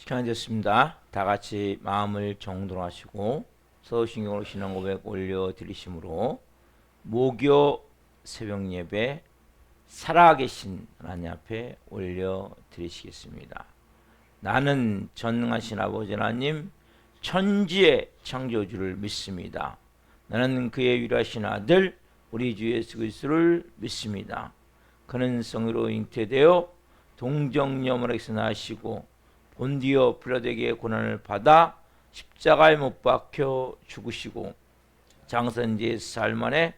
시간이 됐습니다. 다 같이 마음을 정돈하시고 서신경으로 신앙 고백 올려드리심으로 목요 새벽 예배 살아계신 하나님 앞에 올려드리시겠습니다. 나는 전능하신 아버지 하나님 천지의 창조주를 믿습니다. 나는 그의 유일하신 아들 우리 주 예수 그리스도를 믿습니다. 그는 성으로 잉태되어 동정녀머리에서 나시고 본디오 빌라도에게 고난을 받아 십자가에 못 박혀 죽으시고 장사된 지 사흘 만에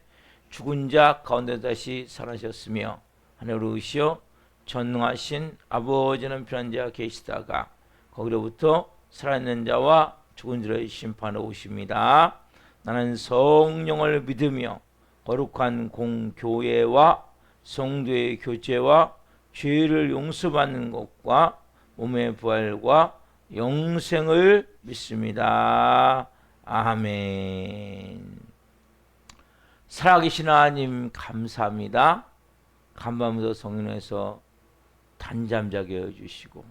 죽은 자 가운데 다시 살아나셨으며 하늘로 오시어 전능하신 아버지는 편한 자 계시다가 거기로부터 살아있는 자와 죽은 자를 심판하러 오십니다. 나는 성령을 믿으며 거룩한 공교회와 성도의 교제와 죄를 용서받는 것과 몸의 부활과 영생을 믿습니다. 아멘. 살아계신 하나님 감사합니다. 간밤부터 성령에서 단잠 자게 해주시고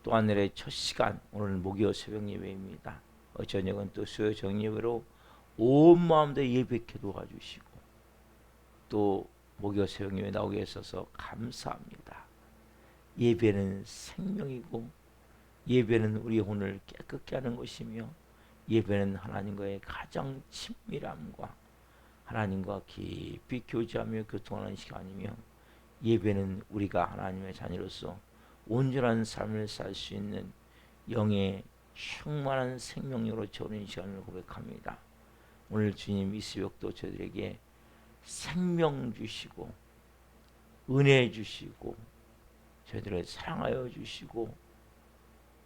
또 하늘의 첫 시간 오늘 목요 새벽 예배입니다. 저녁은 또 수요 정예배로 온 마음도 예배케 도와주시고 또 목요 새벽 예배 나오게 하셔서 감사합니다. 예배는 생명이고 예배는 우리 혼을 깨끗게 하는 것이며 예배는 하나님과의 가장 친밀함과 하나님과 깊이 교제하며 교통하는 시간이며 예배는 우리가 하나님의 자녀로서 온전한 삶을 살 수 있는 영의 충만한 생명력으로 채우는 시간을 고백합니다. 오늘 주님 이 새벽도 저희들에게 생명 주시고 은혜 주시고 저희들을 사랑하여 주시고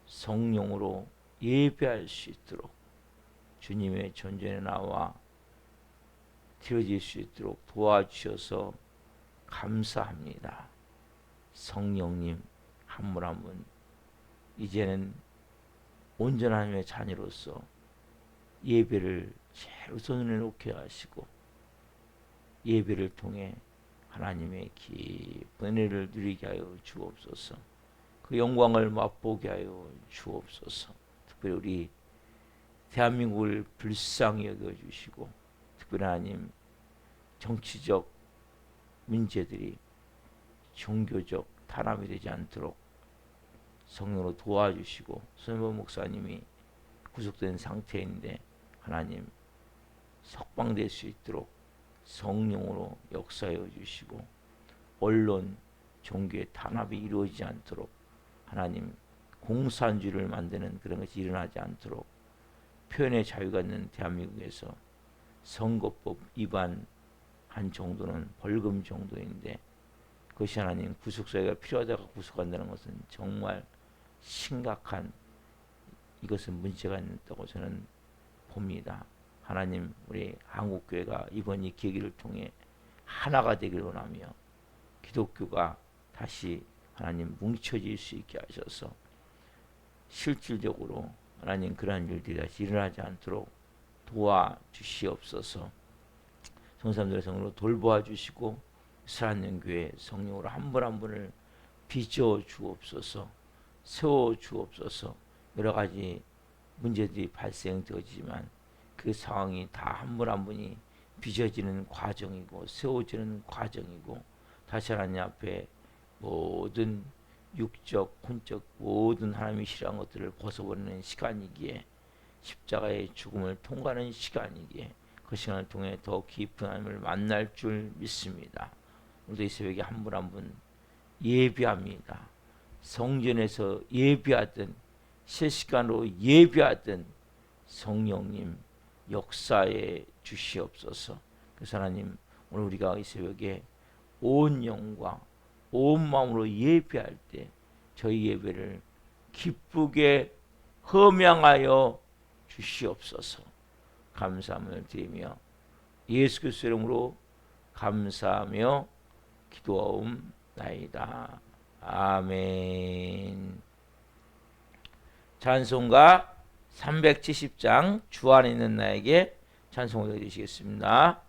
성령으로 예배할 수 있도록 주님의 존전에 나와 드려질 수 있도록 도와주셔서 감사합니다. 성령님 한 분 한 분 이제는 온전한 하나님의 자녀로서 예배를 제일 우선에 놓게 하시고 예배를 통해 하나님의 깊은 은혜를 누리게 하여 주옵소서. 그 영광을 맛보게 하여 주옵소서. 특별히 우리 대한민국을 불쌍히 여겨주시고 특별히 하나님 정치적 문제들이 종교적 탄압이 되지 않도록 성령으로 도와주시고 손범 목사님이 구속된 상태인데 하나님 석방될 수 있도록 성령으로 역사해 주시고 언론 종교의 탄압이 이루어지지 않도록 하나님 공산주의를 만드는 그런 것이 일어나지 않도록 표현의 자유가 있는 대한민국에서 선거법 위반한 정도는 벌금 정도인데 그것이 하나님 구속사회가 필요하다고 구속한다는 것은 정말 심각한 이것은 문제가 있다고 저는 봅니다. 하나님 우리 한국교회가 이번 이 계기를 통해 하나가 되기를 원하며 기독교가 다시 하나님 뭉쳐질 수 있게 하셔서 실질적으로 하나님 그러한 일들이 다시 일어나지 않도록 도와주시옵소서. 성삼들의 성으로 돌보아 주시고 살아있는 교회 성령으로 한 분 한 분을 빚어 주옵소서. 세워 주옵소서. 여러 가지 문제들이 발생되지만 그 상황이 다 한 분 한 분이 빚어지는 과정이고 세워지는 과정이고 다시 하나님 앞에 모든 육적, 혼적 모든 하나님이 싫어하는 것들을 벗어버리는 시간이기에 십자가의 죽음을 통과하는 시간이기에 그 시간을 통해 더 깊은 하나님을 만날 줄 믿습니다. 오늘도 이 새벽에 한 분 한 분 예배합니다. 성전에서 예배하든 실시간으로 예배하든 성령님 역사에 주시옵소서. 그래서 하나님 오늘 우리가 이 새벽에 온 영과 온 마음으로 예배할 때 저희 예배를 기쁘게 흠양하여 주시옵소서. 감사함을 드리며 예수 그리스도 이름으로 감사하며 기도하옵나이다. 아멘. 찬송가 370장 주 안에 있는 나에게 찬송을 드리시겠습니다.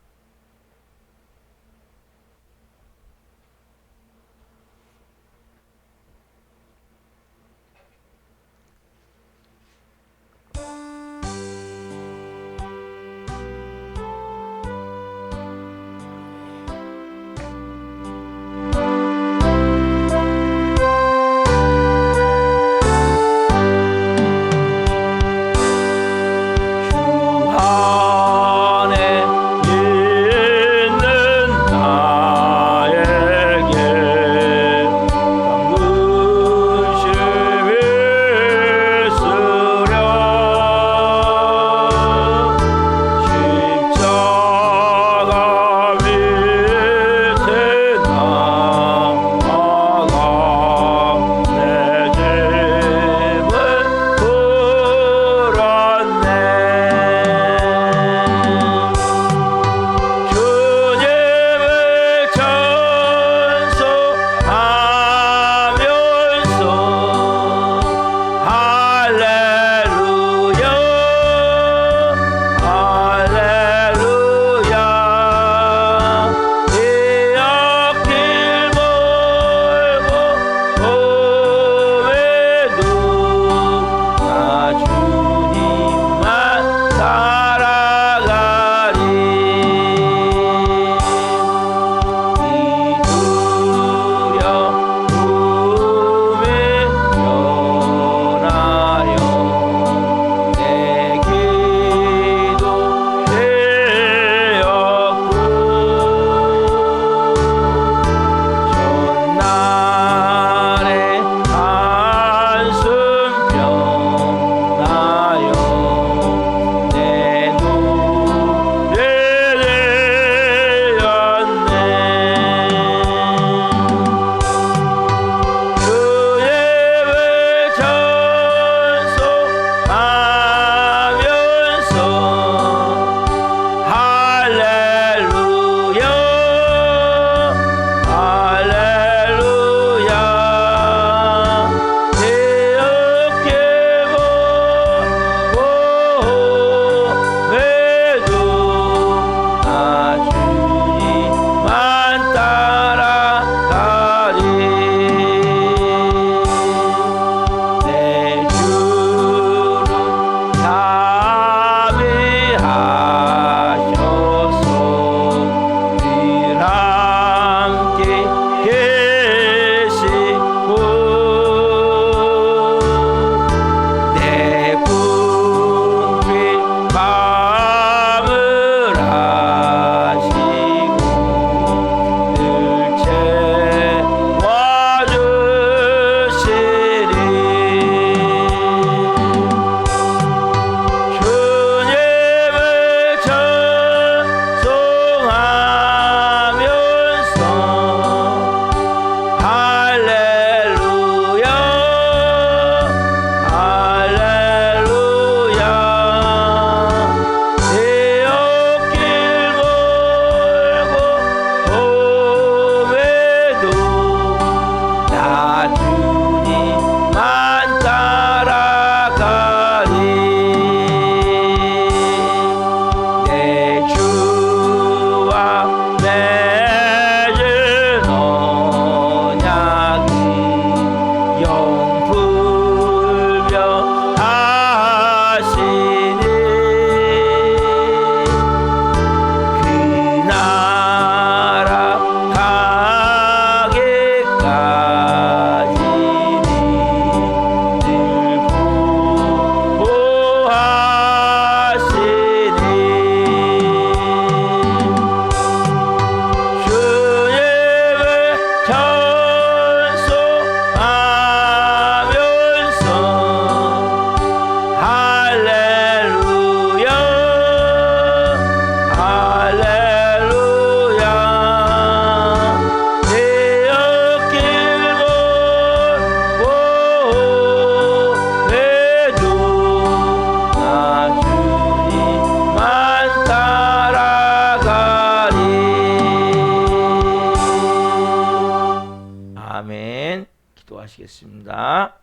기도하시겠습니다.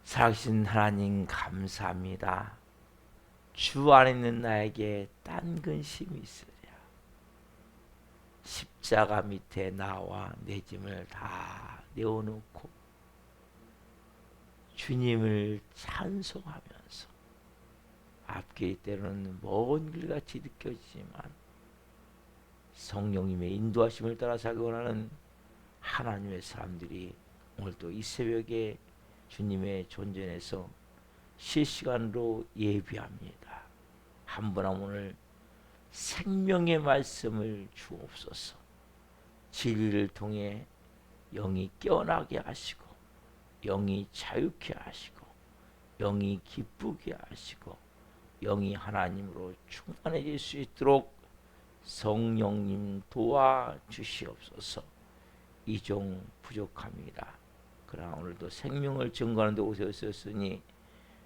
살아계신 하나님 감사합니다. 주 안에 있는 나에게 딴 근심이 있으랴. 십자가 밑에 나와 내 짐을 다 내어놓고 주님을 찬송하면서 앞길이 때로는 먼 길같이 느껴지지만 성령님의 인도하심을 따라 살기 원하는 하나님의 사람들이 오늘도 이 새벽에 주님의 존전에서 실시간으로 예비합니다. 한 분 한 분을 생명의 말씀을 주옵소서. 진리를 통해 영이 깨어나게 하시고 영이 자유케 하시고 영이 기쁘게 하시고 영이 하나님으로 충만해질 수 있도록 성령님 도와주시옵소서. 이 종 부족합니다. 그러나 오늘도 생명을 증거하는 데 오셨으니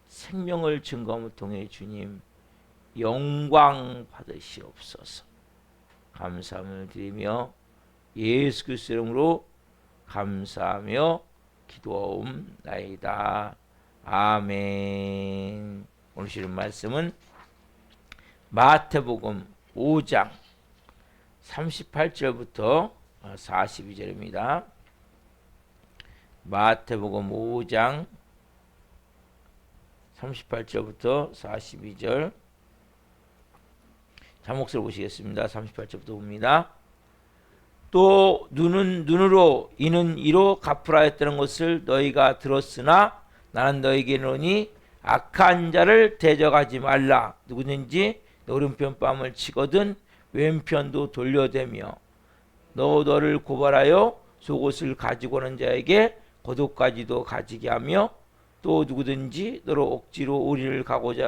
생명을 증거함을 통해 주님 영광 받으시옵소서. 감사함을 드리며 예수 그리스도의 이름으로 감사하며 기도하옵나이다. 아멘. 오늘 주신 말씀은 마태복음 5장 38절부터 42절입니다. 마태복음 5장 38절부터 42절. 자목을 보시겠습니다. 38절부터 봅니다. 또 눈은 눈으로 이는 이로 갚으라 했다는 것을 너희가 들었으나 나는 너희에게 이르노니 악한 자를 대적하지 말라. 누구든지 너 오른편 뺨을 치거든 왼편도 돌려대며 너를 고발하여 속옷을 가지고 오는 자에게 겉옷까지도 가지게 하며 또 누구든지 너로 억지로 우리를 가게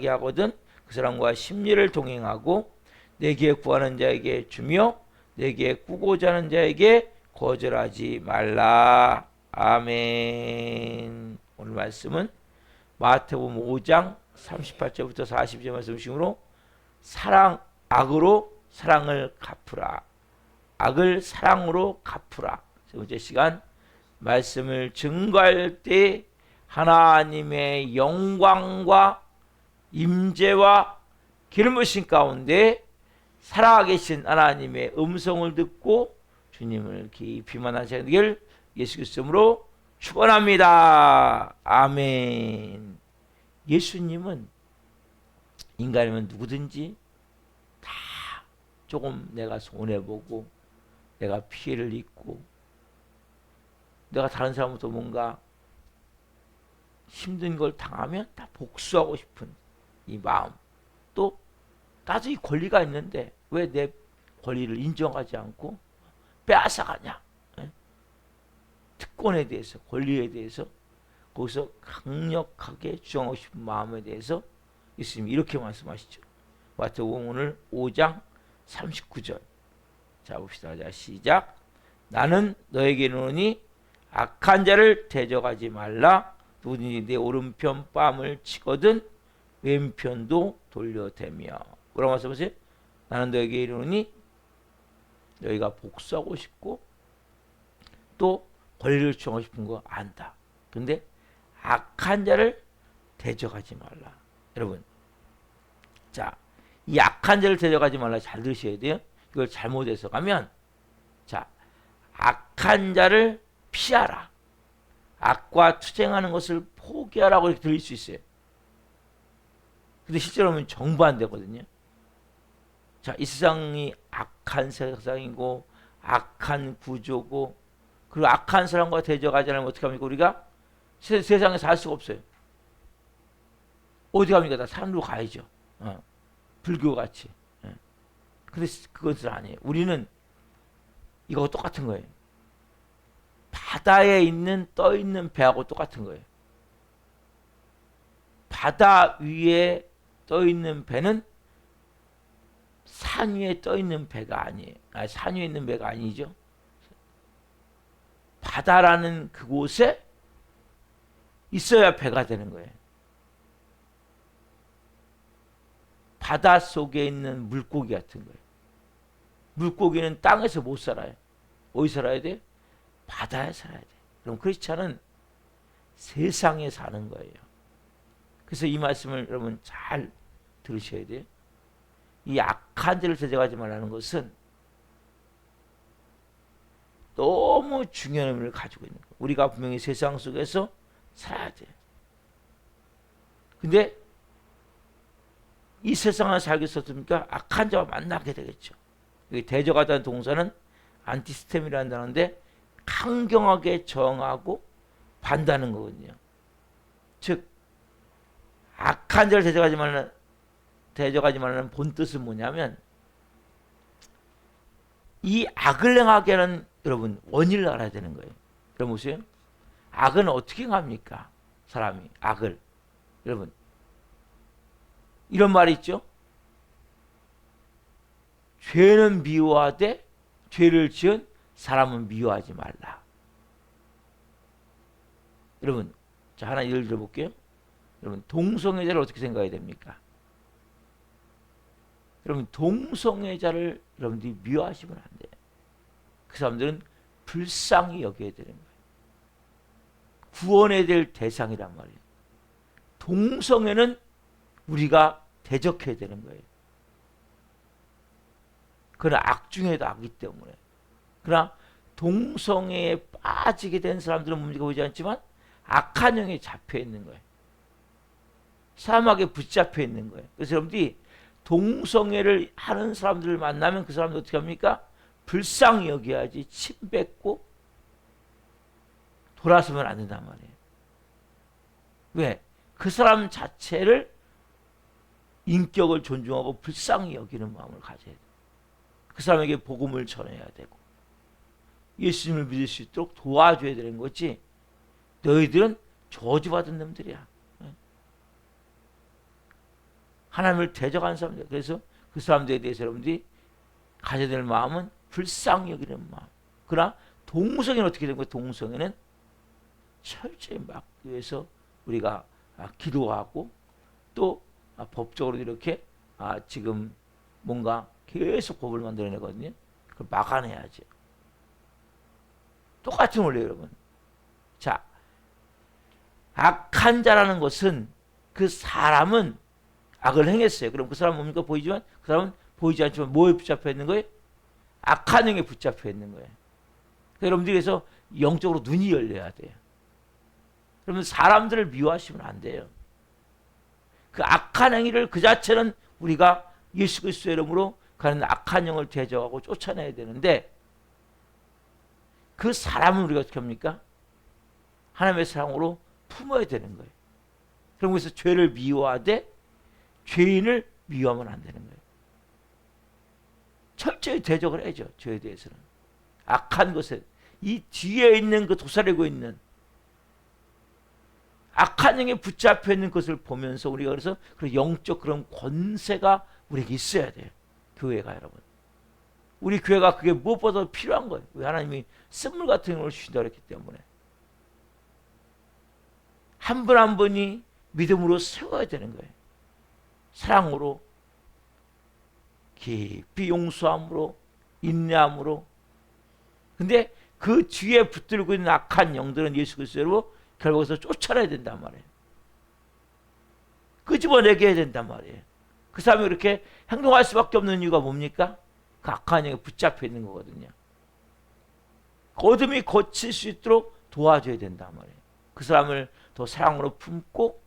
하거든 그 사람과 심리를 동행하고 내게 구하는 자에게 주며 내게 꾸고자 하는 자에게 거절하지 말라. 아멘. 오늘 말씀은 마태복음 5장 38절부터 40절 말씀 중으로 악으로 사랑을 갚으라. 악을 사랑으로 갚으라. 세 번째 시간 말씀을 증거할 때 하나님의 영광과 임재와 기름 부으심 가운데 살아계신 하나님의 음성을 듣고 주님을 깊이 만나시길 예수 그리스도로 축원합니다. 아멘. 예수님은 인간이면 누구든지 다 조금 내가 손해보고 내가 피해를 입고 내가 다른 사람부터 뭔가 힘든 걸 당하면 다 복수하고 싶은 이 마음, 또 나도 이 권리가 있는데 왜 내 권리를 인정하지 않고 빼앗아가냐. 특권에 대해서, 권리에 대해서 거기서 강력하게 주장하고 싶은 마음에 대해서 예수님이 이렇게 말씀하시죠. 마태복음 오늘 5장 39절. 자 봅시다. 자 시작. 나는 너에게 이르노니 악한 자를 대적하지 말라. 누구든지 내 오른편 뺨을 치거든 왼편도 돌려대며. 뭐라고 말씀하세요? 나는 너에게 이르노니 너희가 복수하고 싶고 또 권리를 주장하고 싶은 거 안다. 근데 악한 자를 대적하지 말라. 여러분, 자, 이 악한 자를 대적하지 말라 잘 들으셔야 돼요. 이걸 잘못 해석하면, 자, 악한 자를 피하라. 악과 투쟁하는 것을 포기하라고 이렇게 들릴 수 있어요. 근데 실제로는 정반대거든요. 자, 이 세상이 악한 세상이고 악한 구조고 그리고 악한 사람과 대적하지 않으면 어떻게 합니까? 우리가 세상에 살 수가 없어요. 어디 갑니까? 다 산으로 가야죠. 불교같이. 근데 그것은 아니에요. 우리는 이거 똑같은 거예요. 바다에 있는 떠 있는 배하고 똑같은 거예요. 바다 위에 떠 있는 배는 산 위에 떠 있는 배가 아니에요. 산 위에 있는 배가 아니죠. 바다라는 그곳에 있어야 배가 되는 거예요. 바다 속에 있는 물고기 같은 거예요. 물고기는 땅에서 못 살아요. 어디 살아야 돼? 바다에 살아야 돼. 그럼 크리스찬은 세상에 사는 거예요. 그래서 이 말씀을 여러분 잘 들으셔야 돼요. 이 악한 죄를 대적하지 말라는 것은 너무 중요한 의미를 가지고 있는 거예요. 우리가 분명히 세상 속에서 살아야 돼요. 근데 이 세상을 살기 위해서 악한 자와 만나게 되겠죠. 여기 대적하다는 동사는 안티스템이라는 단어인데 강경하게 저항하고 반다는 거거든요. 즉 악한 자를 대적하지 말라는 본뜻은 뭐냐면 이 악을 행하게 하는 여러분 원인을 알아야 되는 거예요. 여러분 보세요. 악은 어떻게 행합니까? 사람이 악을. 여러분 이런 말이 있죠. 죄는 미워하되 죄를 지은 사람은 미워하지 말라. 여러분 자 하나 예를 들어볼게요. 여러분 동성애자를 어떻게 생각해야 됩니까? 여러분 동성애자를 여러분들이 미워하시면 안 돼요. 그 사람들은 불쌍히 여겨야 되는 거예요. 구원해야 될 대상이란 말이에요. 동성애는 우리가 대적해야 되는 거예요. 그러나 악 중에도 악이기 때문에. 그러나 동성애에 빠지게 된 사람들은 문제가 보이지 않지만 악한 영에 잡혀 있는 거예요. 사막에 붙잡혀 있는 거예요. 그래서 여러분들이 동성애를 하는 사람들을 만나면 그 사람들 어떻게 합니까? 불쌍히 여겨야지 침뱉고 돌아서면 안 된단 말이에요. 왜? 그 사람 자체를 인격을 존중하고 불쌍히 여기는 마음을 가져야 돼요. 그 사람에게 복음을 전해야 되고 예수님을 믿을 수 있도록 도와줘야 되는 거지. 너희들은 저주받은 놈들이야. 하나님을 대적하는 사람들. 그래서 그 사람들에 대해서 여러분들이 가져야 될 마음은 불쌍히 여기는 마음. 그러나 동성애는 어떻게 된 거예요? 동성애는 철저히 막기 위해서 우리가 기도하고 또 법적으로 이렇게 지금 뭔가 계속 법을 만들어내거든요. 그걸 막아내야죠. 똑같은 원리예요, 여러분. 자, 악한 자라는 것은 그 사람은 악을 행했어요. 그럼 그 사람은 뭡니까? 보이지만 그 사람은 보이지 않지만 뭐에 붙잡혀 있는 거예요? 악한 영에 붙잡혀 있는 거예요. 그러니까 여러분들이 그래서 영적으로 눈이 열려야 돼요. 여러분 사람들을 미워하시면 안 돼요. 그 악한 행위를 그 자체는 우리가 예수 그리스도의 이름으로 가는 악한 영을 대적하고 쫓아내야 되는데 그 사람은 우리가 어떻게 합니까? 하나님의 사랑으로 품어야 되는 거예요. 그럼 그래서 죄를 미워하되 죄인을 미워하면 안 되는 거예요. 철저히 대적을 해야죠. 죄에 대해서는. 악한 것에 이 뒤에 있는 그 도사리고 있는 악한 영에 붙잡혀 있는 것을 보면서 우리가 그래서 그 영적 그런 권세가 우리에게 있어야 돼요. 교회가 여러분. 우리 교회가 그게 무엇보다 필요한 거예요. 왜 하나님이 선물 같은 걸 주신다 그랬기 때문에. 한 분 한 분이 믿음으로 세워야 되는 거예요. 사랑으로 깊이 용서함으로 인내함으로. 근데 그 뒤에 붙들고 있는 악한 영들은 예수 그리스도로 결국에서 쫓아내야 된단 말이에요. 끄집어내게 해야 된단 말이에요. 그 사람이 그렇게 행동할 수밖에 없는 이유가 뭡니까? 그 악한 영에 붙잡혀 있는 거거든요. 어둠이 거칠 수 있도록 도와줘야 된단 말이에요. 그 사람을 더 사랑으로 품고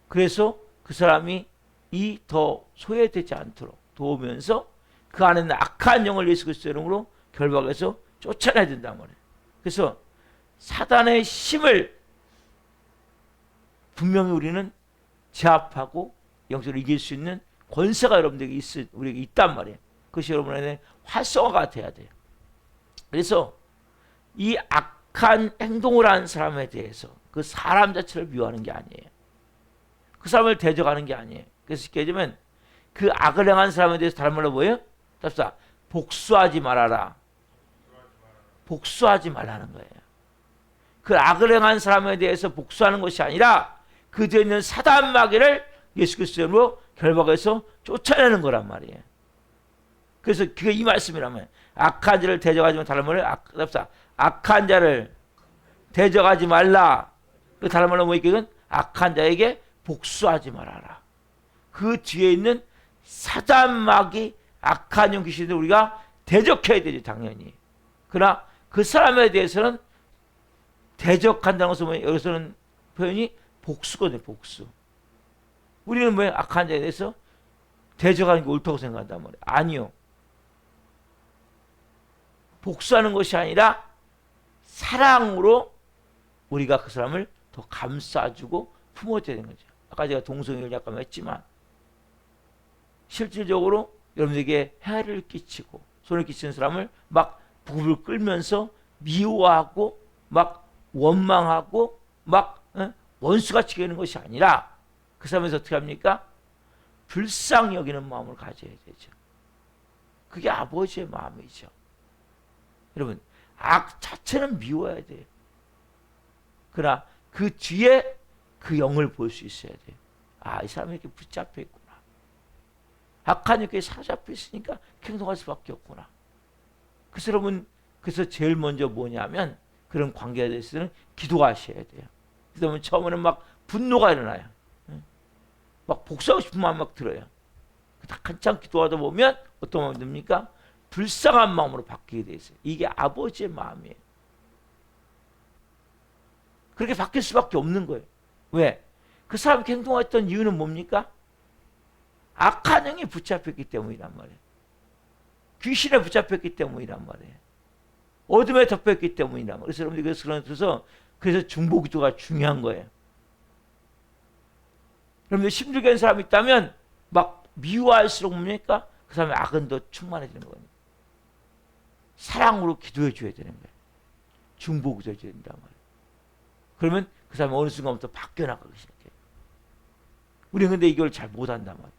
그래서 그 사람이 이 더 소외되지 않도록 도우면서 그 안에 있는 악한 영을 예수 그리스도의 이름으로 결박해서 쫓아내야 된단 말이에요. 그래서 사단의 힘을 분명히 우리는 제압하고 영적으로 이길 수 있는 권세가 여러분들에게 우리에게 있단 말이에요. 그것이 여러분에게 활성화가 돼야 돼요. 그래서 이 악한 행동을 한 사람에 대해서 그 사람 자체를 미워하는 게 아니에요. 그 사람을 대적하는 게 아니에요. 그래서 쉽게 얘기하면 그 악을 행한 사람에 대해서 다른 말로 뭐예요? 답사 복수하지 말아라. 복수하지 말라는 거예요. 그 악을 행한 사람에 대해서 복수하는 것이 아니라 그 뒤에 있는 사단 마귀를 예수 그리스도로 결박해서 쫓아내는 거란 말이에요. 그래서 그게 이 말씀이라면 악한 자를 대적하지 마. 다른 말로 악한 자를 대적하지 말라. 그 다른 말로 뭐 이건 악한 자에게 복수하지 말아라. 그 뒤에 있는 사단 마귀 악한 영 귀신들 우리가 대적해야 되지 당연히. 그러나 그 사람에 대해서는 대적한다는 것은 여기서는 표현이 복수거든요. 복수. 우리는 왜 악한 자에 대해서 대적하는 게 옳다고 생각한단 말이에요. 아니요. 복수하는 것이 아니라 사랑으로 우리가 그 사람을 더 감싸주고 품어줘야 되는 거죠. 아까 제가 동성애를 약간 했지만 실질적으로 여러분에게 해를 끼치고 손을 끼치는 사람을 막 부부를 끌면서 미워하고 막 원망하고 막 원수같이 여기는 것이 아니라 그 사람에서 어떻게 합니까? 불쌍히 여기는 마음을 가져야 되죠. 그게 아버지의 마음이죠. 여러분 악 자체는 미워야 돼요. 그러나 그 뒤에 그 영을 볼 수 있어야 돼요. 아, 이 사람이 이렇게 붙잡혀 있구나. 악한 영에 사로잡혀 있으니까 행동할 수밖에 없구나. 그래서 여러분 그래서 제일 먼저 뭐냐면 그런 관계에 대해서는 기도하셔야 돼요. 그러면 처음에는 막 분노가 일어나요. 막 복수하고 싶은 마음 막 들어요. 한참 기도하다 보면 어떤 마음이 듭니까? 불쌍한 마음으로 바뀌게 돼 있어요. 이게 아버지의 마음이에요. 그렇게 바뀔 수밖에 없는 거예요. 왜? 그 사람이 행동했던 이유는 뭡니까? 악한 영이 붙잡혔기 때문이란 말이에요. 귀신에 붙잡혔기 때문이란 말이에요. 어둠에 덮였기 때문이란 말이에요. 그래서 여러분들 그래서 중보기도가 중요한 거예요. 여러분들 힘들게 하는 사람이 있다면 막 미워할수록 뭡니까? 그 사람의 악은 더 충만해지는 거예요. 사랑으로 기도해 줘야 되는 거예요. 중보기도 해줘야 된단 말이에요. 그러면 그 사람이 어느 순간부터 바뀌어 나가기 시작해요. 우리는 근데 이걸 잘 못한단 말이에요.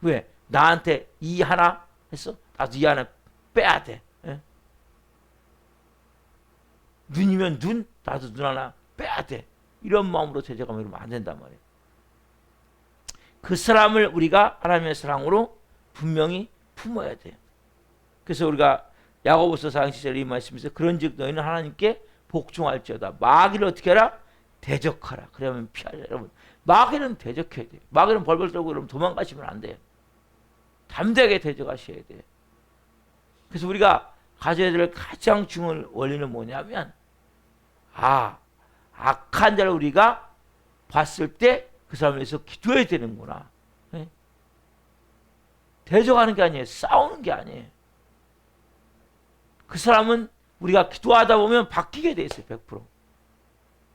왜? 나한테 이 하나 했어? 나도 이 하나 빼야 돼. 예? 눈이면 눈, 나도 눈 하나 빼야 돼. 이런 마음으로 대적하면 이러면 안 된단 말이에요. 그 사람을 우리가 하나님의 사랑으로 분명히 품어야 돼요. 그래서 우리가 야고보서 4장 7절 이 말씀에서 그런즉 너희는 하나님께 복종할지어다. 마귀를 어떻게 해라? 대적하라. 그러면 피하라. 여러분 마귀는 대적해야 돼요. 마귀는 벌벌 떨고 여러분 도망가시면 안 돼요. 담대하게 대적하셔야 돼요. 그래서 우리가 가져야 될 가장 중요한 원리는 뭐냐면 악한 자를 우리가 봤을 때 그 사람을 위해서 기도해야 되는구나. 네? 대적하는 게 아니에요. 싸우는 게 아니에요. 그 사람은 우리가 기도하다 보면 바뀌게 돼 있어요. 100%.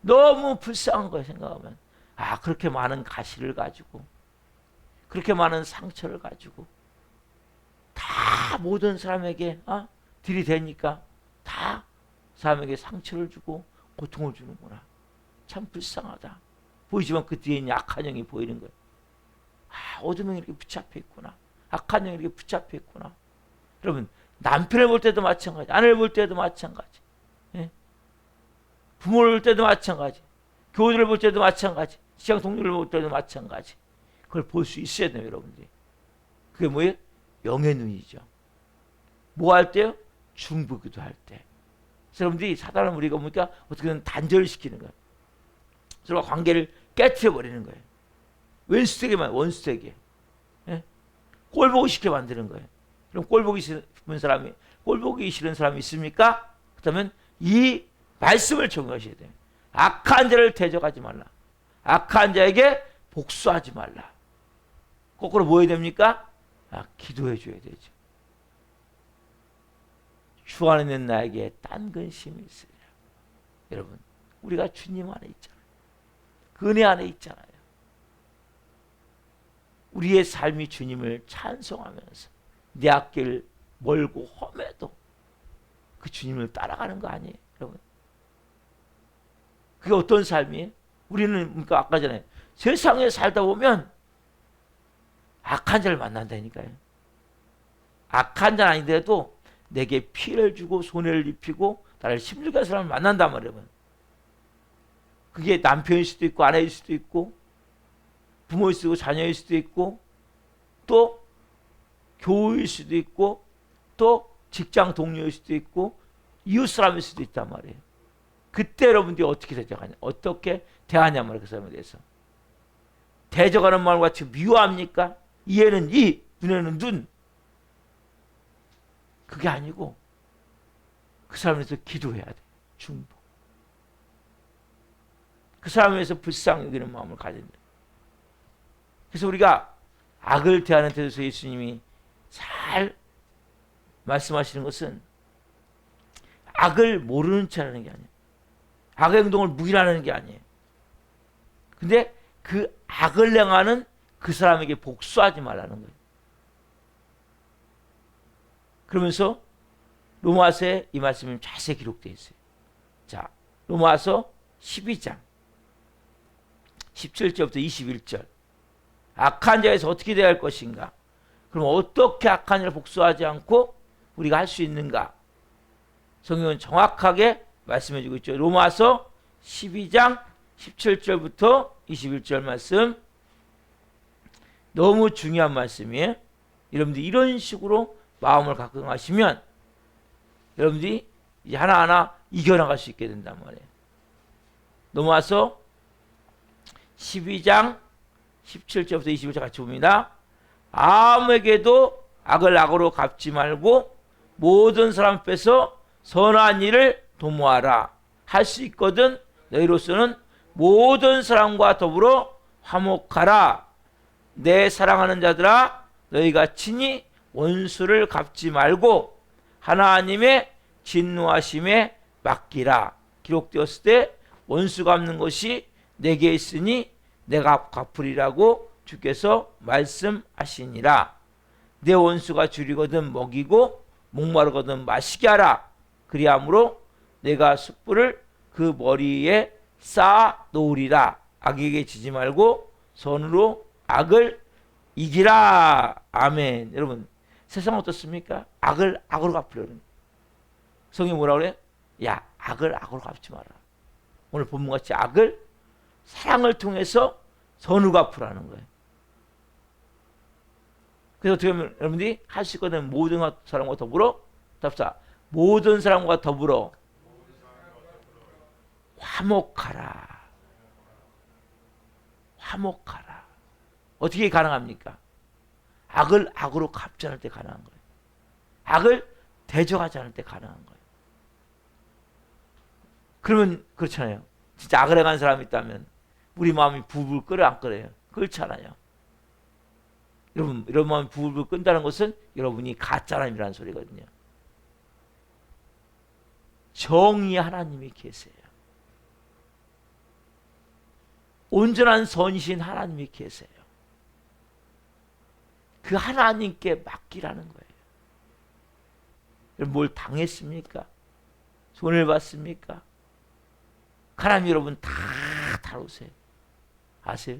너무 불쌍한 거예요. 생각하면. 그렇게 많은 가시를 가지고 그렇게 많은 상처를 가지고 다 모든 사람에게 들이대니까 다 사람에게 상처를 주고 고통을 주는구나. 참 불쌍하다. 보이지만 그 뒤에 있는 악한 영이 보이는 거예요. 어둠에 이렇게 붙잡혀 있구나. 악한 영이 이렇게 붙잡혀 있구나. 여러분 남편을 볼 때도 마찬가지, 아내를 볼 때도 마찬가지, 예? 부모를 볼 때도 마찬가지, 교우들을 볼 때도 마찬가지, 시장 동료를 볼 때도 마찬가지. 그걸 볼 수 있어야 돼요, 여러분들이. 그게 뭐예요? 영의 눈이죠. 뭐 할 때요? 중보기도 할 때. 여러분들이 사단을 우리가 보니까 어떻게든 단절시키는 거예요. 서로 관계를 깨트려 버리는 거예요. 원수되게만 원수되게. 예? 꼴 보기 싫게 만드는 거예요. 그럼 꼴 보기 싫은 사람이 있습니까? 그렇다면 이 말씀을 적용하셔야 돼요. 악한 자를 대적하지 말라. 악한 자에게 복수하지 말라. 거꾸로 뭐 해야 됩니까? 기도해 줘야 되죠. 주 안에 있는 나에게 딴 근심이 있으랴. 여러분 우리가 주님 안에 있잖아요. 그 은혜 안에 있잖아요. 우리의 삶이 주님을 찬송하면서 내 앞길 멀고 험해도 그 주님을 따라가는 거 아니에요, 여러분? 그게 어떤 삶이에요? 우리는 그러니까 아까 전에 세상에 살다 보면 악한 자를 만난다니까요. 악한 자는 아니더라도 내게 피해를 주고 손해를 입히고 나를 힘들게 하는 사람을 만난단 말이에요. 그게 남편일 수도 있고 아내일 수도 있고 부모일 수도 있고 자녀일 수도 있고 또 교우일 수도 있고 또 직장 동료일 수도 있고 이웃 사람일 수도 있단 말이에요. 그때 여러분들이 어떻게 대적하냐, 어떻게 대하냐 말이에요. 그 사람에 대해서 대적하는 말과 같이 미워합니까? 이에는 이, 눈에는 눈. 그게 아니고 그 사람에 대해서 기도해야 돼. 중보. 그 사람에 대해서 불쌍히 여기는 마음을 가져야 돼. 그래서 우리가 악을 대하는 데 대해서 예수님이 잘 말씀하시는 것은 악을 모르는 체 하는 게 아니에요. 악의 행동을 무일하는 게 아니에요. 근데 그 악을 행하는 그 사람에게 복수하지 말라는 거예요. 그러면서 로마서에 이 말씀이 자세히 기록되어 있어요. 자, 로마서 12장 17절부터 21절. 악한 자에서 어떻게 대할 것인가? 그럼 어떻게 악한 자를 복수하지 않고 우리가 할 수 있는가? 성경은 정확하게 말씀해 주고 있죠. 로마서 12장 17절부터 21절 말씀. 너무 중요한 말씀이에요. 여러분들이 이런 식으로 마음을 갖고 가시면 여러분들이 이제 하나하나 이겨나갈 수 있게 된단 말이에요. 로마서 12장 17절부터 21절 같이 봅니다. 아무에게도 악을 악으로 갚지 말고 모든 사람 앞에서 선한 일을 도모하라. 할 수 있거든 너희로서는 모든 사람과 더불어 화목하라. 내 사랑하는 자들아, 너희가 친히 원수를 갚지 말고 하나님의 진노하심에 맡기라. 기록되었을 때 원수 갚는 것이 내게 있으니 내가 갚으리라고 주께서 말씀하시니라. 내 원수가 줄이거든 먹이고 목마르거든 마시게 하라. 그리함으로 내가 숯불을 그 머리에 쌓아 놓으리라. 악에게 지지 말고 선으로 악을 이기라. 아멘. 여러분, 세상 어떻습니까? 악을 악으로 갚으려는. 성경이 뭐라 그래? 야, 악을 악으로 갚지 마라. 오늘 본문같이 악을 사랑을 통해서 선으로 갚으라는 거예요. 그래서 어떻게 하면 여러분들이 할 수 있거든. 모든 사람과 더불어 답사. 모든 사람과 더불어 화목하라. 화목하라. 어떻게 가능합니까? 악을 악으로 갚지 않을 때 가능한 거예요. 악을 대적하지 않을 때 가능한 거예요. 그러면 그렇잖아요. 진짜 악을 행한 사람이 있다면 우리 마음이 부불 끓어 안 끓어요? 끓잖아요. 여러분, 이런 마음이 부불 끈다는 것은 여러분이 가짜람이라는 소리거든요. 정의의 하나님이 계세요. 온전한 선이신 하나님이 계세요. 그 하나님께 맡기라는 거예요. 뭘 당했습니까? 손해를 봤습니까? 하나님 여러분 다 다루세요. 아세요?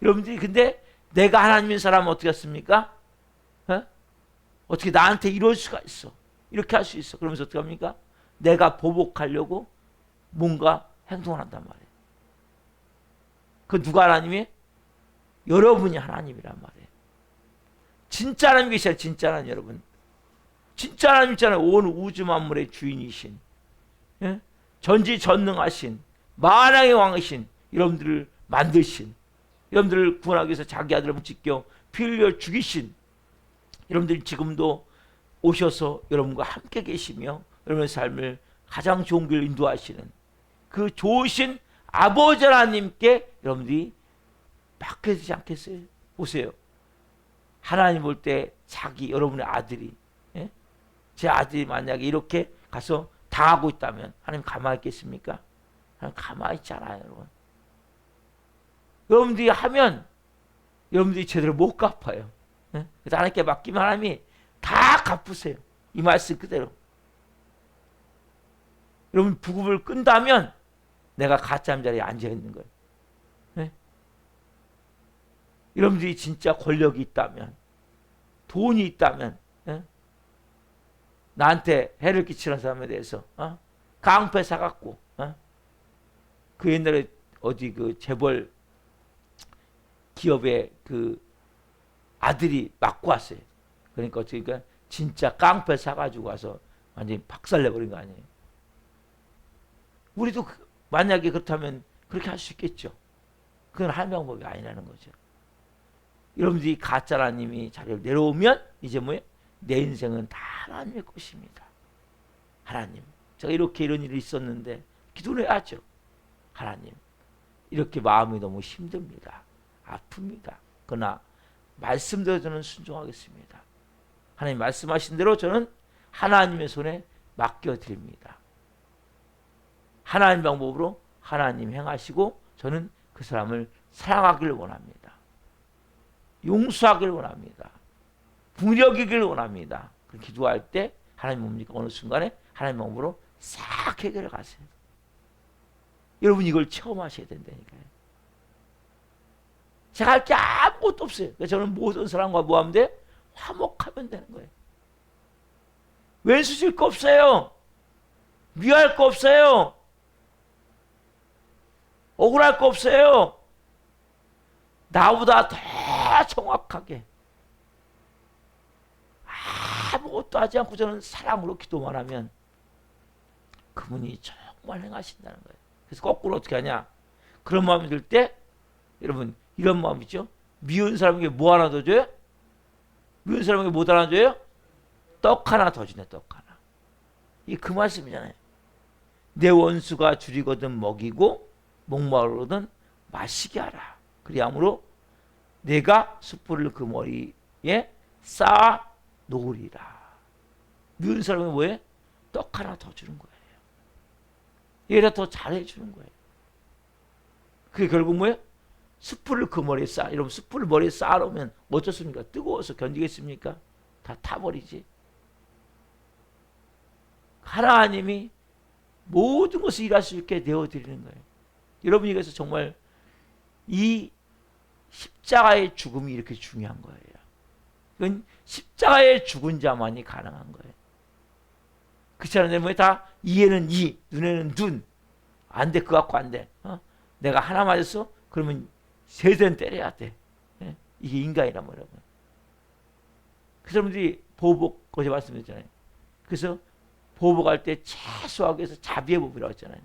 여러분들이 근데 내가 하나님인 사람은 어떻게 했습니까? 어떻게 나한테 이럴 수가 있어? 이렇게 할 수 있어. 그러면서 어떻게 합니까? 내가 보복하려고 뭔가 행동을 한단 말이에요. 그 누가 하나님이? 여러분이 하나님이란 말이에요. 진짜 하나님 계시잖아요. 진짜 하나님 여러분. 진짜 하나님 있잖아요. 온 우주 만물의 주인이신, 예? 전지전능하신 만왕의 왕이신, 여러분들을 만드신, 여러분들을 구원하기 위해서 자기 아들을 묻지겨 피 흘려 죽이신, 여러분들이 지금도 오셔서 여러분과 함께 계시며 여러분의 삶을 가장 좋은 길로 인도하시는 그 좋으신 아버지 하나님께 여러분들이 맡겨야 되지 않겠어요? 보세요. 하나님 볼 때 자기 여러분의 아들이, 예? 제 아들이 만약에 이렇게 가서 당하고 있다면 하나님 가만히 있겠습니까? 하나님 가만히 있잖아요. 여러분. 여러분들이 하면 여러분들이 제대로 못 갚아요. 예? 그래서 하나님께 맡기면 하나님이 다 갚으세요. 이 말씀 그대로. 여러분 부급을 끈다면 내가 가짜 자리에 앉아 있는 거예요. 네? 여러분들이 진짜 권력이 있다면, 돈이 있다면, 네? 나한테 해를 끼치는 사람에 대해서 깡패 사갖고, 그 옛날에 어디 그 재벌 기업의 그 아들이 맞고 왔어요. 그러니까 진짜 깡패 사가지고 와서 완전히 박살내버린 거 아니에요. 우리도 만약에 그렇다면 그렇게 할 수 있겠죠. 그건 할 방법이 아니라는 거죠. 여러분들이 가짜라님이 자리를 내려오면 이제 뭐예요? 내 인생은 다 하나님의 것입니다. 하나님, 제가 이렇게 이런 일이 있었는데 기도를 해야죠. 하나님, 이렇게 마음이 너무 힘듭니다. 아픕니다. 그러나 말씀대로 저는 순종하겠습니다. 하나님 말씀하신 대로 저는 하나님의 손에 맡겨드립니다. 하나님 방법으로 하나님 행하시고 저는 그 사람을 사랑하기를 원합니다. 용서하기를 원합니다. 부여기기를 원합니다. 기도할 때 하나님 뭡니까? 어느 순간에 하나님 방법으로 싹 해결해 가세요. 여러분 이걸 체험하셔야 된다니까요. 제가 할 게 아무것도 없어요. 그러니까 저는 모든 사람과 뭐 하면 돼? 화목하면 되는 거예요. 왼수질 거 없어요. 미워할 거 없어요. 억울할 거 없어요. 나보다 더 정확하게 아무것도 하지 않고 저는 사랑으로 기도만 하면 그분이 정말 행하신다는 거예요. 그래서 거꾸로 어떻게 하냐? 그런 마음이 들 때 여러분 이런 마음이죠. 미운 사람에게 뭐 하나 더 줘요? 미운 사람에게 뭐 하나 줘요? 떡 하나 더 주네. 떡 하나. 이게 그 말씀이잖아요. 내 원수가 줄이거든 먹이고 목마르거든 마시게 하라. 그리하므로 내가 숯불을 그 머리에 쌓아 놓으리라. 미운 사람이 뭐예요? 떡 하나 더 주는 거예요. 얘가 더 잘해주는 거예요. 그게 결국 뭐예요? 숯불을 그 머리에 쌓아. 여러분 숯불을 머리에 쌓아놓으면 어떻습니까? 뜨거워서 견디겠습니까? 다 타버리지. 하나님이 모든 것을 일할 수 있게 되어드리는 거예요. 여러분이 그래서 정말 이 십자가의 죽음이 이렇게 중요한 거예요. 그건 십자가의 죽은 자만이 가능한 거예요. 그렇지 않으면 뭐 다 이에는 이, 눈에는 눈. 안 돼, 그거 갖고 안 돼. 내가 하나 맞았어? 그러면 세 대는 때려야 돼. 예? 이게 인간이란 말이에요. 그 사람들이 보복, 어제 말씀드렸잖아요. 그래서 보복할 때 최소하게 해서 자비의 법이라고 했잖아요.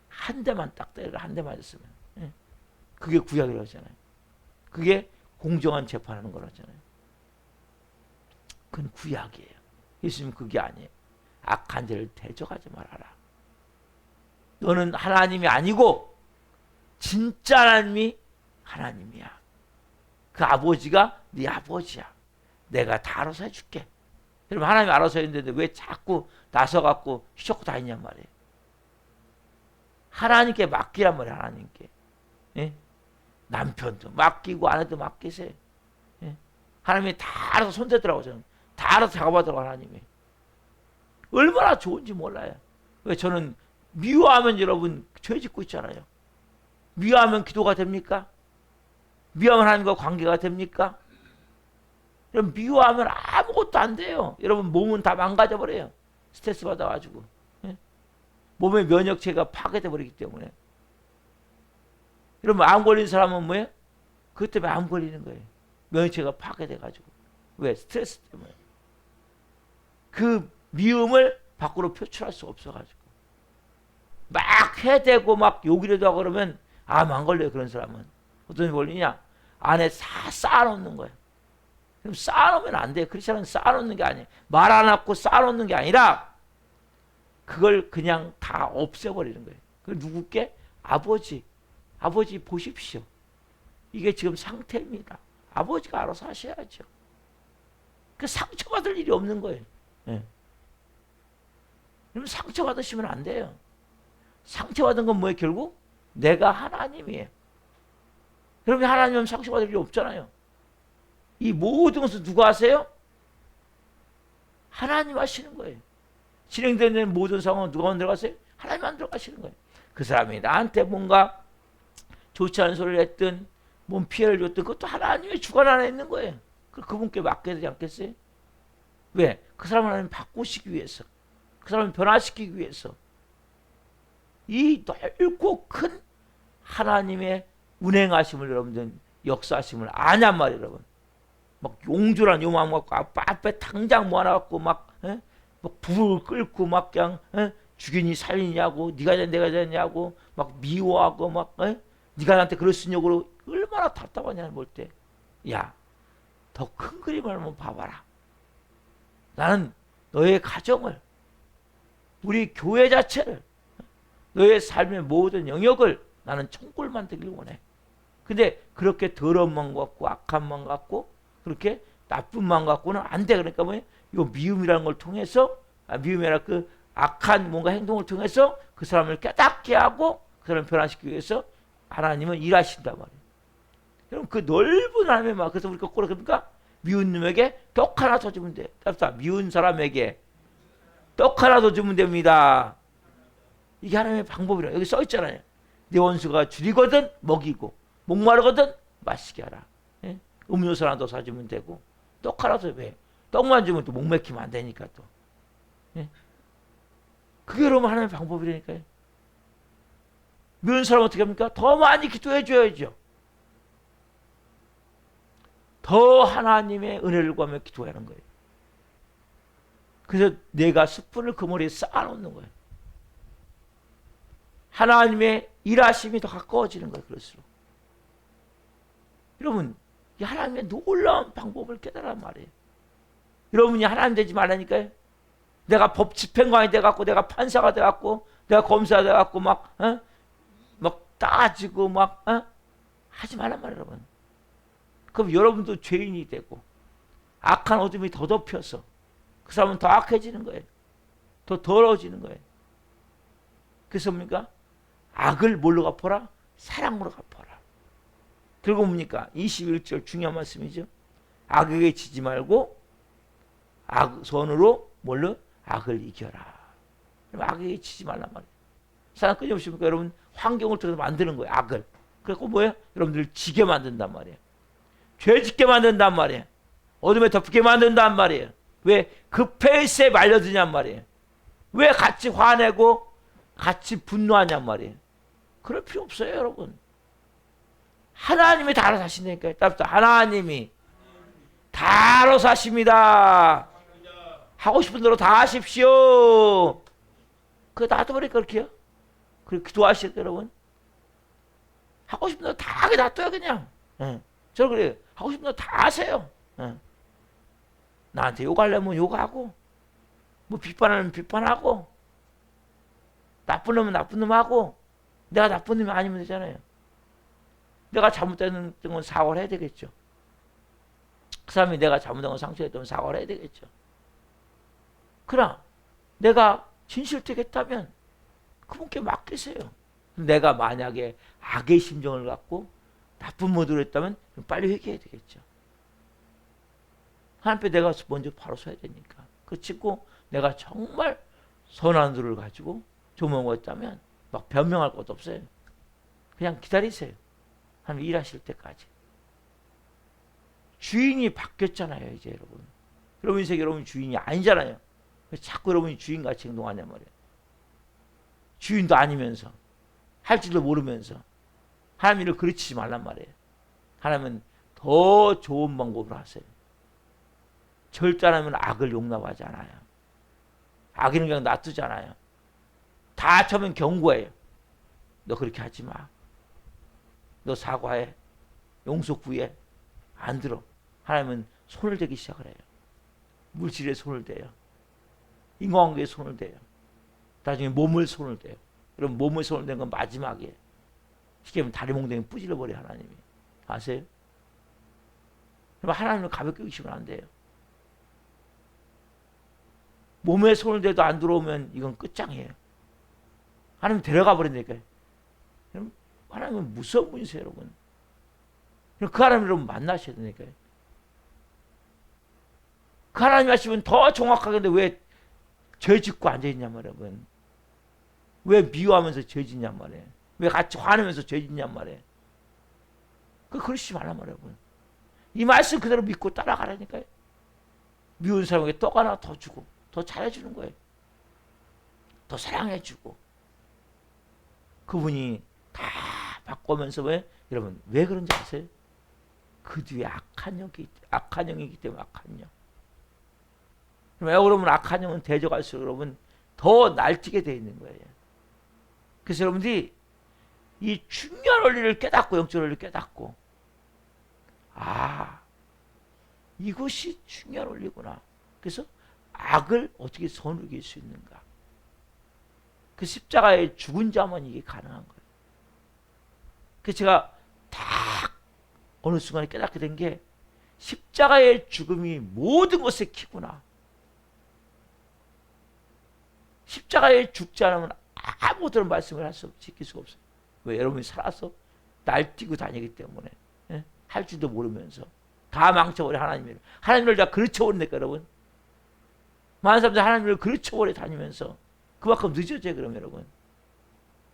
한 대만 딱 때려라. 한 대 맞았으면. 예? 그게 구약이라고 했잖아요. 그게 공정한 재판하는 거라잖아요. 그건 구약이에요. 예수님은 그게 아니에요. 악한 죄를 대적하지 말아라. 너는 하나님이 아니고 진짜 하나님이 하나님이야. 그 아버지가 네 아버지야. 내가 다 알아서 해줄게. 여러분 하나님이 알아서 했는데 왜 자꾸 나서갖고 휘젓고 다니냔 말이에요. 하나님께 맡기란 말이에요. 하나님께. 예? 남편도 맡기고 아내도 맡기세요. 예? 하나님이 다 알아서 손대더라고. 저는 다 알아서 작업하더라고. 하나님이 얼마나 좋은지 몰라요. 왜 저는 미워하면 여러분 죄 짓고 있잖아요. 미워하면 기도가 됩니까? 미워하면 하나님과 관계가 됩니까? 여러분 미워하면 아무것도 안 돼요. 여러분 몸은 다 망가져버려요. 스트레스 받아가지고. 예? 몸의 면역체가 파괴돼 버리기 때문에. 여러분 암 걸린 사람은 뭐예요? 그것 때문에 암 걸리는 거예요. 면역체가 파괴돼가지고. 왜? 스트레스 때문에. 그 미움을 밖으로 표출할 수 없어가지고. 막 해대고 막 욕이라도 하고 그러면 암 안 걸려요. 그런 사람은. 어떤 걸리냐? 안에 다 쌓아놓는 거예요. 그럼 쌓아놓으면 안 돼요. 크리스천은 쌓아놓는 게 아니에요. 말 안 하고 쌓아놓는 게 아니라 그걸 그냥 다 없애버리는 거예요. 그 누구께? 아버지. 아버지 보십시오. 이게 지금 상태입니다. 아버지가 알아서 하셔야죠. 그 상처받을 일이 없는 거예요. 예. 그러면 상처받으시면 안 돼요. 상처받은 건 뭐예요? 결국 내가 하나님이에요. 그러면 하나님은 상처받을 일이 없잖아요. 이 모든 것을 누가 하세요? 하나님 하시는 거예요. 진행되는 모든 상황은 누가 만들어가세요? 하나님 만들어가시는 거예요. 그 사람이 나한테 뭔가 좋지 않은 소리를 했든 몸 피해를 줬든 그것도 하나님의 주관 안에 있는 거예요. 그분께 맡겨야 되지 않겠어요? 왜? 그 사람을 하나님 바꾸시기 위해서. 그 사람을 변화시키기 위해서. 이 넓고 큰 하나님의 운행하심을 여러분들 역사하심을 아냔 말이에요. 여러분. 막 용주란 요만 갖고 앞에 당장 모아놔갖고 막, 에? 막 불을 끌고 막 그냥, 에? 죽이니 살리냐고, 네가 자 내가 자냐고 막 미워하고 막, 에? 네가 나한테 그랬으냐고 얼마나 답답하냐 볼 때, 야, 더 큰 그림을 한번 봐봐라. 나는 너의 가정을, 우리 교회 자체를, 너의 삶의 모든 영역을 나는 천국을 만들길 원해. 근데 그렇게 더러운 마음 갖고 악한 마음 갖고 그렇게 나쁜 마음 갖고는 안 돼. 그러니까 뭐예요? 이 미움이라는 걸 통해서, 미움이라 그 악한 뭔가 행동을 통해서 그 사람을 깨닫게 하고 그 사람을 변화시키기 위해서 하나님은 일하신단 말이에요. 그럼 그 넓은 하나님의 마음, 그래서 우리가 꼭 그러니까 미운 놈에게 떡 하나 더 주면 돼. 미운 사람에게 떡 하나 더 주면 됩니다. 이게 하나님의 방법이라. 여기 써 있잖아요. 내 원수가 줄이거든 먹이고 목마르거든 마시게 하라. 예? 음료수 하나 더 사주면 되고 떡 하나 더 왜? 떡만 주면 또 목맥히면 안 되니까 또. 예? 그게 여러분 하나님의 방법이라니까요. 미운 사람 어떻게 합니까? 더 많이 기도해 줘야죠. 더 하나님의 은혜를 구하며 기도하는 거예요. 그래서 내가 숯불을 그 머리에 쌓아놓는 거예요. 하나님의 일하심이 더 가까워지는 거예요. 그럴수록. 여러분, 이 하나님의 놀라운 방법을 깨달으란 말이에요. 여러분이 하나님 되지 말라니까요. 내가 법 집행관이 돼갖고, 내가 판사가 돼갖고, 내가 검사가 돼갖고, 막 따지고, 하지 말란 말이에요, 여러분. 그럼 여러분도 죄인이 되고, 악한 어둠이 더 덮여서, 그 사람은 더 악해지는 거예요. 더 더러워지는 거예요. 그래서 뭡니까? 악을 뭘로 갚아라? 사랑으로 갚아라. 그리고 뭡니까? 21절 중요한 말씀이죠. 악에게 지지 말고 손으로 뭘로? 악을 이겨라. 악에게 지지 말란 말이에요. 사람 끊임없이 여러분 환경을 통해서 만드는 거예요. 악을. 그래서 뭐예요? 여러분들 지게 만든단 말이에요. 죄 짓게 만든단 말이에요. 어둠에 덮게 만든단 말이에요. 왜? 그 페이스에 말려드냔 말이에요. 왜 같이 화내고 같이 분노하냔 말이에요. 그럴 필요 없어요, 여러분. 하나님이 다 알아서 하신다니까요. 하나님이 다 알아서 하십니다. 하고 싶은 대로 다 하십시오. 그거 놔둬버릴까, 그렇게요? 그리고 기도하실 때, 여러분. 하고 싶은 대로 다 하게 놔둬요, 그냥. 예. 저는 그래요. 하고 싶은 대로 다 하세요. 예. 나한테 욕하려면 욕하고, 뭐 비판하면 비판하고, 나쁜 놈은 나쁜 놈 하고, 내가 나쁜 놈이 아니면 되잖아요. 내가 잘못된 건 사과를 해야 되겠죠. 그 사람이 내가 잘못된 건 상처했다면 사과를 해야 되겠죠. 그러나 내가 진실되겠다면 그분께 맡기세요. 내가 만약에 악의 심정을 갖고 나쁜 모드로 했다면 빨리 회개해야 되겠죠. 하나님 앞에 내가 먼저 바로 서야 되니까. 그 찍고 내가 정말 선한 도를 가지고 조명한 거 했다면 막 변명할 것도 없어요. 그냥 기다리세요. 하나님 일하실 때까지. 주인이 바뀌었잖아요, 이제 여러분. 여러분 인생 여러분 주인이 아니잖아요. 왜 자꾸 여러분이 주인같이 행동하냐 말이에요. 주인도 아니면서 할 줄도 모르면서 하나님 일을 그르치지 말란 말이에요. 하나님은 더 좋은 방법으로 하세요. 절대 안 하면 악을 용납하지 않아요. 악인은 그냥 놔두지 않아요. 다 처음엔 경고해요. 너 그렇게 하지 마. 너 사과해. 용서 구해. 안 들어. 하나님은 손을 대기 시작을 해요. 물질에 손을 대요. 인간관계에 손을 대요. 나중에 몸을 손을 대요. 그럼 몸을 손을 댄 건 마지막이에요. 쉽게 하면 다리 몽둥이 뿌질러버려요, 하나님이. 아세요? 그럼 하나님을 가볍게 의식을 안 돼요. 몸에 손을 대도 안 들어오면 이건 끝장이에요. 하나님 데려가 버린다니까요. 그럼 하나님은 무서운 분이세요, 여러분. 그 하나님을 여러분 만나셔야 되니까요. 그 하나님 하시면 더 정확하게 왜 죄 짓고 앉아있냔 말이에요, 여러분. 왜 미워하면서 죄 짓냔 말이에요. 왜 같이 화내면서 죄 짓냔 말이에요. 그러시지 말란 말이에요, 여러분. 이 말씀 그대로 믿고 따라가라니까요. 미운 사람에게 떡 하나 더 주고 더 잘해주는 거예요. 더 사랑해주고. 그분이 다 바꾸면서 왜? 여러분 왜 그런지 아세요? 그 뒤에 악한 영이기 때문에 악한 영. 왜 그러면 악한 영은 대적할수록 여러분 더 날뛰게 되어 있는 거예요. 그래서 여러분들이 이 중요한 원리를 깨닫고, 영적 원리를 깨닫고, 아, 이것이 중요한 원리구나. 그래서 악을 어떻게 선으로 이길 수 있는가. 그 십자가에 죽은 자만 이게 가능한 거예요. 그래서 제가 딱 어느 순간에 깨닫게 된 게 십자가의 죽음이 모든 것의 키구나. 십자가에 죽지 않으면 아무것도 말씀을 할 수 없어, 지킬 수가 없어요. 왜? 여러분이 살아서 날뛰고 다니기 때문에, 예? 할 줄도 모르면서 다 망쳐버려. 하나님을 다 그르쳐버리니까 여러분, 많은 사람들이 하나님을 그르쳐버려 다니면서 그만큼 늦어져요. 그럼 여러분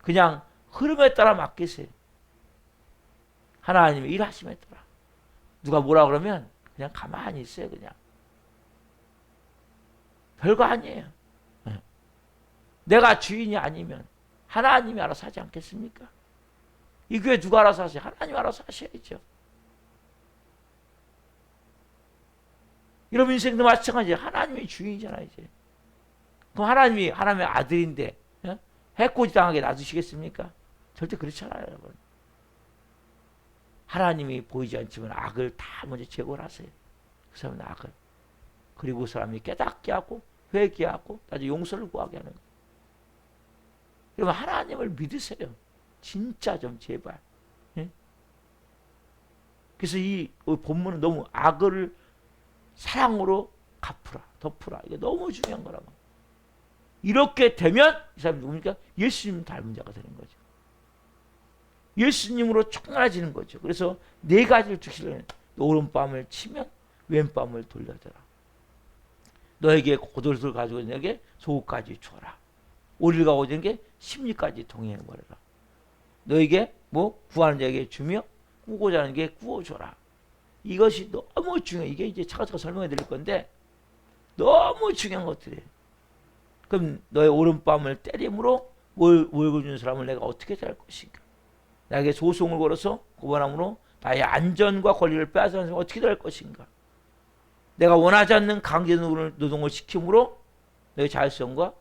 그냥 흐름에 따라 맡기세요. 하나님의 일하심에 따라. 누가 뭐라 그러면 그냥 가만히 있어요. 그냥 별거 아니에요. 내가 주인이 아니면 하나님이 알아서 하지 않겠습니까? 이 교회 누가 알아서 하세요? 하나님 알아서 하셔야죠. 여러분 인생도 마찬가지예요. 하나님이 주인이잖아요. 이제. 그럼 하나님이 하나님의 아들인데 해코지 당하게 놔두시겠습니까? 절대 그렇지 않아요. 여러분. 하나님이 보이지 않지만 악을 다 먼저 제거를 하세요. 그 사람은 악을. 그리고 그 사람이 깨닫게 하고 회개하고 나중에 용서를 구하게 하는 거예요. 여러분 하나님을 믿으세요. 진짜 좀 제발. 예? 그래서 이 본문은 너무 악을 사랑으로 갚으라, 덮으라. 이게 너무 중요한 거라고. 이렇게 되면 이 사람이 누굽니까? 예수님 닮은 자가 되는 거죠. 예수님으로 충만해지는 거죠. 그래서 네 가지를 주시려면 오른밤을 치면 왼밤을 돌려줘라. 너에게 고돌을 가지고 있는 내게 소까지 줘라. 오리를 가고 있는 게 심리까지 동행해버려라. 너에게 뭐 구하는 자에게 주며 꾸고자 하는 게 꾸어줘라. 이것이 너무 중요해. 이게 이제 차근차근 설명해 드릴 건데 너무 중요한 것들이에요. 그럼 너의 오른밤을 때림으로 월급 주는 사람을 내가 어떻게 할 것인가? 나에게 소송을 걸어서 고발함으로 나의 안전과 권리를 빼앗아가는 사람을 어떻게 할 것인가? 내가 원하지 않는 강제 노동을 시킴으로 너의 자율성과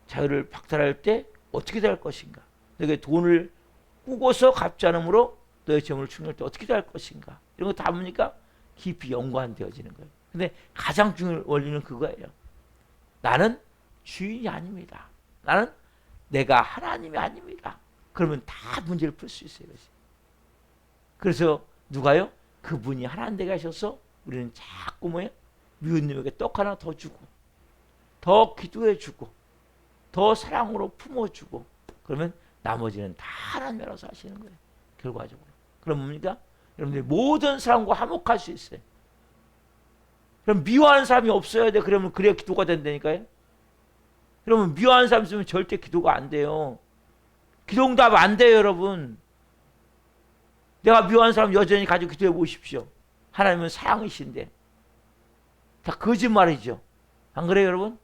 자유를 박탈할 때 어떻게 될 것인가? 너에게 돈을 꾸고서 갚지 않으므로 너의 재물을 충족할 때 어떻게 될 것인가? 이런 거 다 보니까 깊이 연관되어지는 거예요. 근데 가장 중요한 원리는 그거예요. 나는 주인이 아닙니다. 나는 내가 하나님이 아닙니다. 그러면 다 문제를 풀 수 있어요. 이것이. 그래서 누가요? 그분이 하나님 되게 하셔서 우리는 자꾸 뭐예요? 미운 놈에게 떡 하나 더 주고 더 기도해 주고 더 사랑으로 품어주고 그러면 나머지는 다 하나님 알아서 하시는 거예요. 결과적으로. 그럼 뭡니까? 여러분들이 모든 사람과 화목할 수 있어요. 그럼 미워하는 사람이 없어야 돼. 그러면 그래야 기도가 된다니까요. 그러면 미워하는 사람 있으면 절대 기도가 안 돼요. 기도응답 안 돼요, 여러분. 내가 미워하는 사람 여전히 가지고 기도해 보십시오. 하나님은 사랑이신데. 다 거짓말이죠. 안 그래요, 여러분?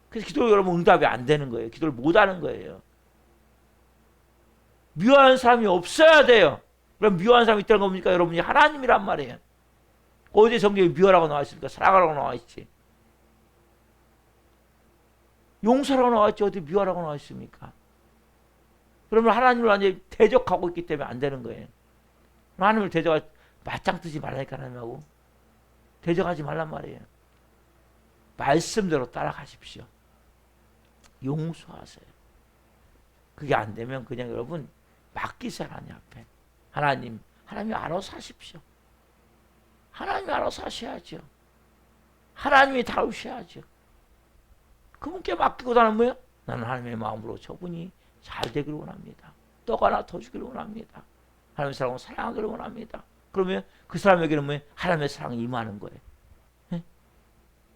그래서 기도 여러분 응답이 안 되는 거예요. 기도를 못 하는 거예요. 미워하는 사람이 없어야 돼요. 그럼 미워하는 사람이 있다는 겁니까? 여러분이 하나님이란 말이에요. 어디 성경에 미워라고 나와 있습니까? 사랑하라고 나와 있지. 용서라고 나와 있지. 어디 미워라고 나와 있습니까? 그러면 하나님을 완전히 대적하고 있기 때문에 안 되는 거예요. 하나님을 대적할 맞짱 뜨지 말라니까 하나님하고. 대적하지 말란 말이에요. 말씀대로 따라가십시오. 용서하세요. 그게 안 되면 그냥 여러분 맡기세요. 하나님 앞에. 하나님이 알아서 하십시오. 하나님이 알아서 하셔야죠. 하나님이 다루셔야죠. 그분께 맡기고 나는 뭐예요? 나는 하나님의 마음으로 저분이 잘 되기를 원합니다. 떡 하나 더 주기를 원합니다. 하나님의 사랑을 사랑하기를 원합니다. 그러면 그 사람에게는 뭐예요? 하나님의 사랑이 임하는 거예요. 네?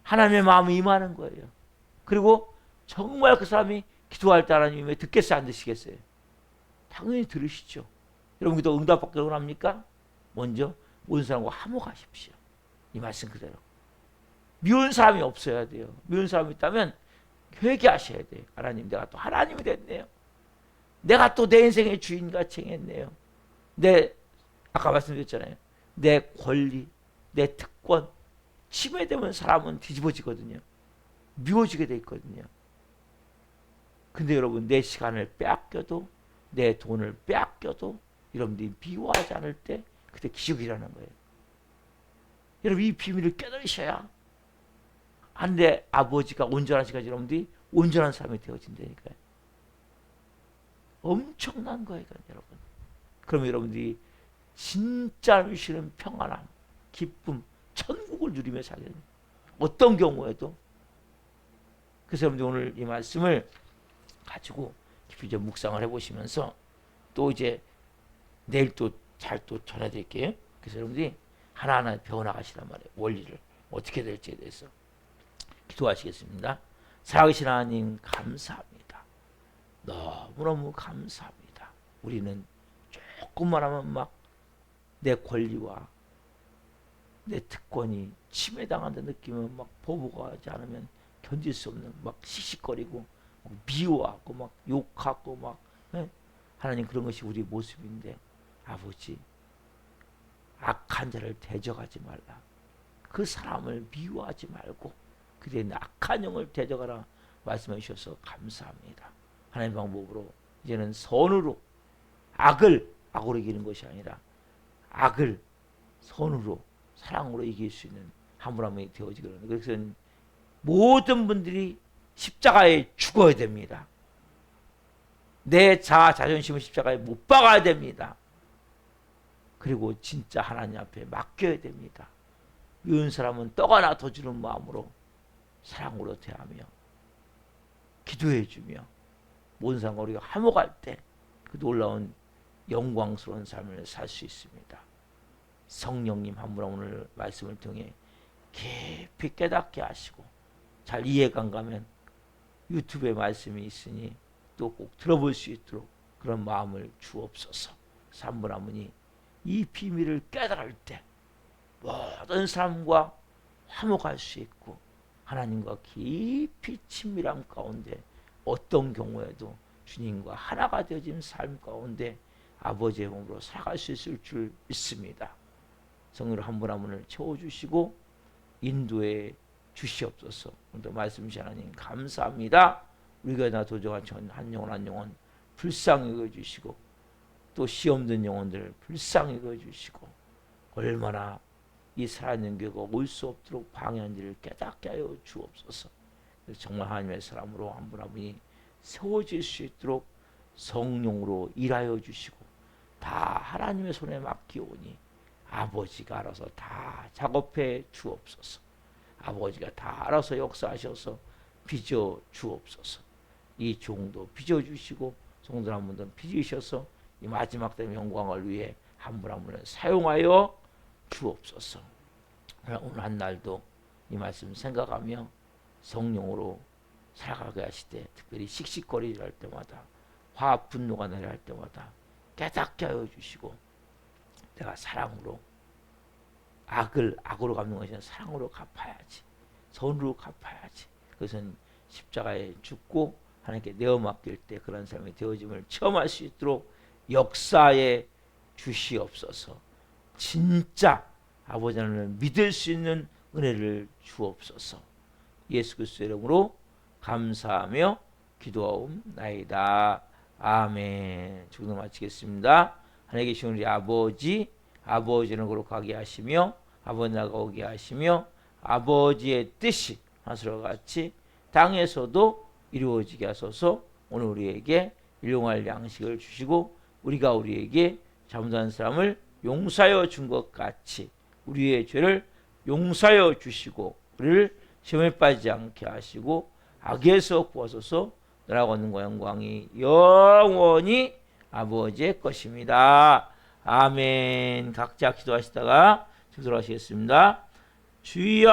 하나님의 마음이 임하는 거예요. 그리고 정말 그 사람이 기도할 때 하나님이 듣겠어요? 안 듣시겠어요? 당연히 들으시죠. 여러분 기도 응답받기를 원합니까? 먼저 모든 사람과 화목하십시오. 이 말씀 그대로. 미운 사람이 없어야 돼요. 미운 사람이 있다면 회개하셔야 돼요. 하나님, 내가 또 하나님이 됐네요. 내가 또 내 인생의 주인같이 행했네요. 내 아까 말씀드렸잖아요. 내 권리, 내 특권 침해되면 사람은 뒤집어지거든요. 미워지게 돼 있거든요. 근데 여러분, 내 시간을 빼앗겨도, 내 돈을 빼앗겨도 여러분들이 미워하지 않을 때 그때 기적이라는 거예요. 여러분, 이 비밀을 깨달으셔야 내 아버지가 온전한 시까지 여러분들이 온전한 사람이 되어진다니까요. 엄청난 거예요, 여러분. 그러면 여러분들이 진짜 누리시는 평안함, 기쁨, 천국을 누리며 살게 됩니다. 어떤 경우에도. 그래서 여러분들 오늘 이 말씀을 가지고 깊이 좀 묵상을 해보시면서 또 이제 내일 또 잘 또 전해드릴게요. 그래서 여러분들이 하나하나 배워나가시란 말이에요. 원리를 어떻게 될지에 대해서 기도하시겠습니다. 살아계신 하나님 감사합니다. 너무너무 감사합니다. 우리는 조금만 하면 막 내 권리와 내 특권이 침해당한다는 느낌은 막 보복하지 않으면 견딜 수 없는 막 씩씩거리고 막 미워하고 막 욕하고 막 하나님, 그런 것이 우리 모습인데 아버지, 악한 자를 대적하지 말라. 그 사람을 미워하지 말고 그대의 악한 영을 대적하라 말씀해 주셔서 감사합니다. 하나님 방법으로 이제는 선으로 악으로 이기는 것이 아니라 악을 선으로 사랑으로 이길 수 있는 한 분 한 분이 되어지거든요. 그래서 모든 분들이 십자가에 죽어야 됩니다. 내 자존심을 십자가에 못 박아야 됩니다. 그리고 진짜 하나님 앞에 맡겨야 됩니다. 미운 사람은 떡 하나 더 주는 마음으로 사랑으로 대하며 기도해주며 모든 사람과 우리가 화목할 때 그 놀라운 영광스러운 삶을 살 수 있습니다. 성령님 한 분 오늘 말씀을 통해 깊이 깨닫게 하시고 잘 이해가 안 가면 유튜브에 말씀이 있으니 또 꼭 들어볼 수 있도록 그런 마음을 주옵소서. 한 분 한 분이 이 비밀을 깨달을 때 모든 사람과 화목할 수 있고 하나님과 깊이 친밀함 가운데 어떤 경우에도 주님과 하나가 되어진 삶 가운데 아버지의 몸으로 살아갈 수 있을 줄 믿습니다. 성령으로 한 분 한 분을 채워주시고 인도해 주시옵소서. 오늘도 말씀 주신 하나님 감사합니다. 우리가 나 도정한 한 영혼 한 영혼 불쌍히 여겨주시고 또 시험 든 영혼들 불쌍히 여겨주시고 얼마나 이 살아있는 교회가 올 수 없도록 방해한지를 깨닫게 하여 주옵소서. 정말 하나님의 사람으로 한 분 한 분이 세워질 수 있도록 성령으로 일하여 주시고 다 하나님의 손에 맡기오니 아버지가 알아서 다 작업해 주옵소서. 아버지가 다 알아서 역사하셔서 빚어 주옵소서. 이 종도 빚어 주시고 성도 한 분도 빚으셔서 이 마지막 때의 영광을 위해 한 분 한 분을 사용하여 주옵소서. 오늘 한 날도 이 말씀 생각하며 성령으로 살아가게 하시되 특별히 씩씩거리를 할 때마다 화 분노가 나려 할 때마다 깨닫게 하여 주시고 내가 사랑으로 악으로 갚는 것이 아니라 사랑으로 갚아야지, 선으로 갚아야지. 그것은 십자가에 죽고 하나님께 내어 맡길 때 그런 삶이 되어짐을 체험할 수 있도록 역사에 주시옵소서. 진짜 아버지를 믿을 수 있는 은혜를 주옵소서. 예수 그리스도의 이름으로 감사하며 기도하옵나이다. 아멘. 지금 마치겠습니다. 하나님 계신 우리 아버지는 거룩하게 하시며 아버지 나라가 오게 하시며 아버지의 뜻이 하늘과 같이 땅에서도 이루어지게 하소서. 오늘 우리에게 일용할 양식을 주시고 우리가 우리에게 잘못한 사람을 용서하여 준 것 같이 우리의 죄를 용서하여 주시고 우리를 시험에 빠지지 않게 하시고 악에서 구하소서. 나라가 있는 영광이 영원히 아버지의 것입니다. 아멘. 각자 기도하시다가 기도하시겠습니다. 주여